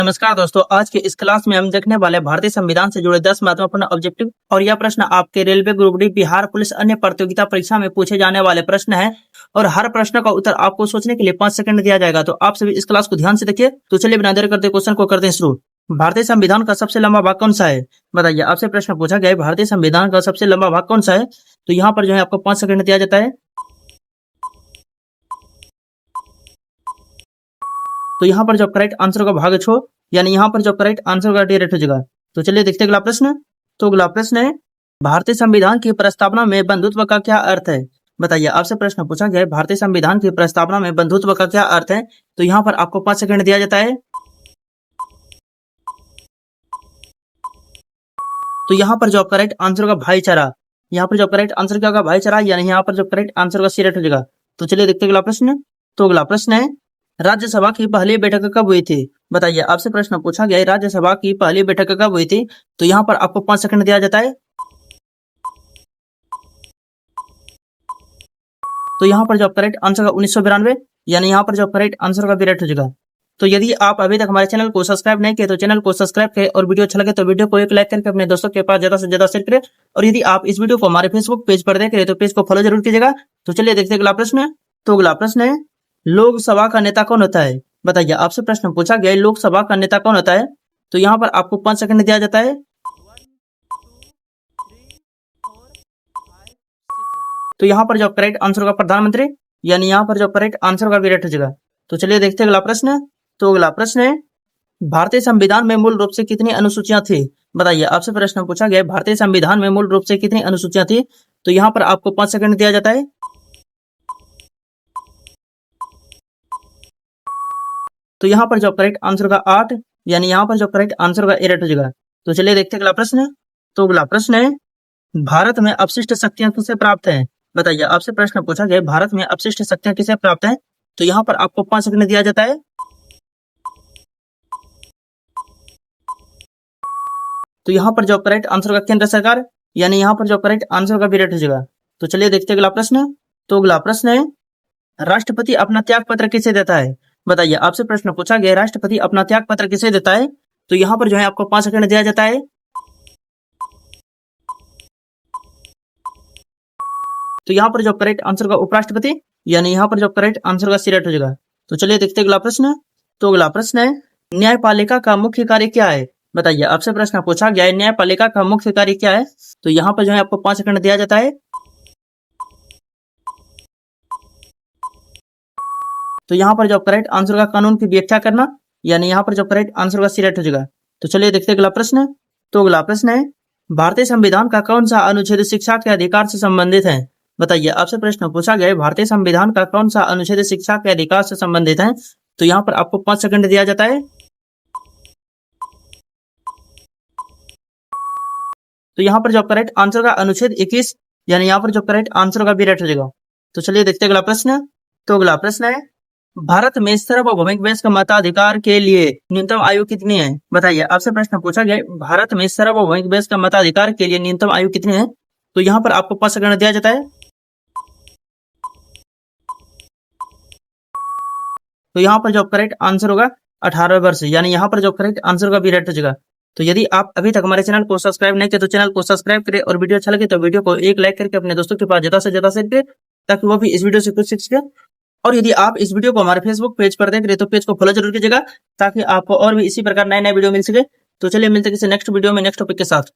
नमस्कार दोस्तों, आज के इस क्लास में हम देखने वाले भारतीय संविधान से जुड़े 10 महत्वपूर्ण ऑब्जेक्टिव और यह प्रश्न आपके railway group D, Bihar police अन्य प्रतियोगिता परीक्षा में पूछे जाने वाले प्रश्न है और हर प्रश्न का उत्तर आपको सोचने के लिए 5 सेकंड दिया जाएगा। तो आप सभी इस क्लास को ध्यान से देखिए। तो चलिए बिना देर करते क्वेश्चन को करते हैं शुरू। भारतीय संविधान का सबसे लंबा भाग कौन सा है? बताइए। आपसे प्रश्न पूछा गया है भारतीय संविधान का सबसे लंबा भाग कौन सा है? तो यहाँ पर जो है आपको 5 सेकंड दिया जाता है। तो यहाँ पर जो करेक्ट आंसर का भाग 6 यानी यहाँ पर जो करेक्ट आंसर का डायरेक्ट हो जाएगा। तो चलिए देखते हैं अगला प्रश्न। तो अगला प्रश्न है, भारतीय संविधान की प्रस्तावना में बंधुत्व का क्या अर्थ है? बताइए। आपसे प्रश्न पूछा गया है भारतीय संविधान की प्रस्तावना में बंधुत्व का क्या अर्थ है? तो यहाँ पर आपको 5 सेकंड दिया जाता है। तो यहाँ पर जो करेक्ट आंसर का भाईचारा, यहाँ पर जो करेक्ट आंसर क्या होगा? भाईचारा, यानी यहाँ पर जो करेक्ट आंसर का सिलेक्ट हो जाएगा। तो चलिए देखते हैं अगला प्रश्न। तो अगला प्रश्न है, राज्यसभा की पहली बैठक कब हुई थी? बताइए। आपसे प्रश्न पूछा गया है राज्यसभा की पहली बैठक कब हुई थी? तो यहाँ पर आपको 5 सेकंड दिया जाता है। तो यहाँ पर जो करेक्ट आंसर का 1992, यानी यहाँ पर जो करेक्ट आंसर का डायरेक्ट हो जाएगा। तो यदि आप अभी तक हमारे चैनल को सब्सक्राइब नहीं किए तो चैनल को सब्सक्राइब करें और वीडियो अच्छा लगे तो वीडियो को एक लाइक करके अपने दोस्तों के पास ज्यादा से ज्यादा शेयर करें। और यदि आप इस वीडियो को हमारे फेसबुक पेज पर देख रहे हैं तो पेज को फॉलो जरूर कीजिएगा। तो चलिए देखते हैं अगला प्रश्न। तो अगला प्रश्न है, लोकसभा का नेता कौन होता है? बताइए। आपसे प्रश्न पूछा गया है लोकसभा का नेता कौन होता है? तो यहाँ पर आपको 5 सेकंड दिया जाता है। तो यहाँ पर जो करेक्ट आंसर का प्रधानमंत्री, यानी यहाँ पर जो करेक्ट आंसर का डायरेक्ट हो जाएगा। तो चलिए देखते हैं अगला प्रश्न। तो अगला प्रश्न है, भारतीय संविधान में मूल रूप से कितनी अनुसूचियां थी? बताइए। आपसे प्रश्न पूछा गया भारतीय संविधान में मूल रूप से कितनी अनुसूचियां थी? तो यहाँ पर आपको 5 सेकंड दिया जाता है। तो यहाँ पर जो करेक्ट आंसर का 8, यानी यहाँ पर जो करेक्ट आंसर का डायरेक्ट हो जाएगा। तो चलिए देखते हैं अगला प्रश्न। तो अगला प्रश्न है, भारत में अपशिष्ट शक्तियां किसे प्राप्त है? बताइए। आपसे प्रश्न पूछा गया भारत में अपशिष्ट शक्तियां किसे प्राप्त है? तो यहाँ पर आपको 5 सेकंड दिया जाता है। तो यहाँ पर जो करेक्ट आंसर का केंद्र सरकार, यानी यहाँ पर जो करेक्ट आंसर का डायरेक्ट हो जाएगा। तो चलिए देखते हैं अगला प्रश्न। तो अगला प्रश्न है, राष्ट्रपति अपना त्याग पत्र किसे देता है? बताइए। आपसे प्रश्न पूछा गया राष्ट्रपति अपना त्याग पत्र किसे देता है? तो यहाँ पर जो है आपको 5 सेकंड दिया जाता है। तो यहाँ पर जो करेक्ट आंसर का उपराष्ट्रपति, यानी यहाँ पर जो करेक्ट आंसर का सिलेक्ट हो जाएगा। तो चलिए देखते हैं अगला प्रश्न। तो अगला प्रश्न है, न्यायपालिका का मुख्य कार्य क्या है? बताइए। आपसे प्रश्न पूछा गया है न्यायपालिका का मुख्य कार्य क्या है? तो यहाँ पर जो है आपको 5 सेकंड दिया जाता है। तो यहाँ पर जो करेक्ट आंसर का कानून की व्याख्या करना, यानी यहाँ पर जो करेक्ट आंसर का सिलेक्ट हो जाएगा। तो चलिए देखते हैं अगला प्रश्न। तो अगला प्रश्न है, भारतीय संविधान का कौन सा अनुच्छेद शिक्षा के अधिकार से संबंधित है? बताइए। आपसे प्रश्न पूछा गया भारतीय संविधान का कौन सा अनुच्छेद शिक्षा के अधिकार से संबंधित है? तो यहाँ पर आपको 5 सेकंड दिया जाता है। तो यहाँ पर जो करेक्ट आंसर का अनुच्छेद 21, यानी यहाँ पर जो करेक्ट आंसर का डायरेक्ट हो जाएगा। तो चलिए देखते हैं अगला प्रश्न। तो अगला प्रश्न है, भारत में सार्वभौमिक वयस्क मताधिकार के लिए न्यूनतम आयु कितनी है? बताइए। आपसे प्रश्न पूछा गया भारत में सार्वभौमिक वयस्क मताधिकार के लिए न्यूनतम आयु कितनी है? तो यहाँ पर आपको 5 सेकंड दिया जाता है। तो यहाँ पर जो करेक्ट आंसर होगा 18 वर्ष, यानी यहाँ पर जो करेक्ट आंसर का डायरेक्ट हो जाएगा। तो यदि आप अभी तक हमारे चैनल को सब्सक्राइब नहीं किए तो चैनल को सब्सक्राइब करें और वीडियो अच्छा लगे तो वीडियो को एक लाइक करके अपने दोस्तों के पास ज्यादा से ज्यादा शेयर करें ताकि वो भी इस वीडियो से कुछ सीख सके। और यदि आप इस वीडियो को हमारे फेसबुक पेज पर देख रहे तो पेज को फॉलो जरूर कीजिएगा ताकि आपको और भी इसी प्रकार नए नए वीडियो मिल सके। तो चलिए मिलते हैं किसी नेक्स्ट वीडियो में नेक्स्ट टॉपिक के साथ।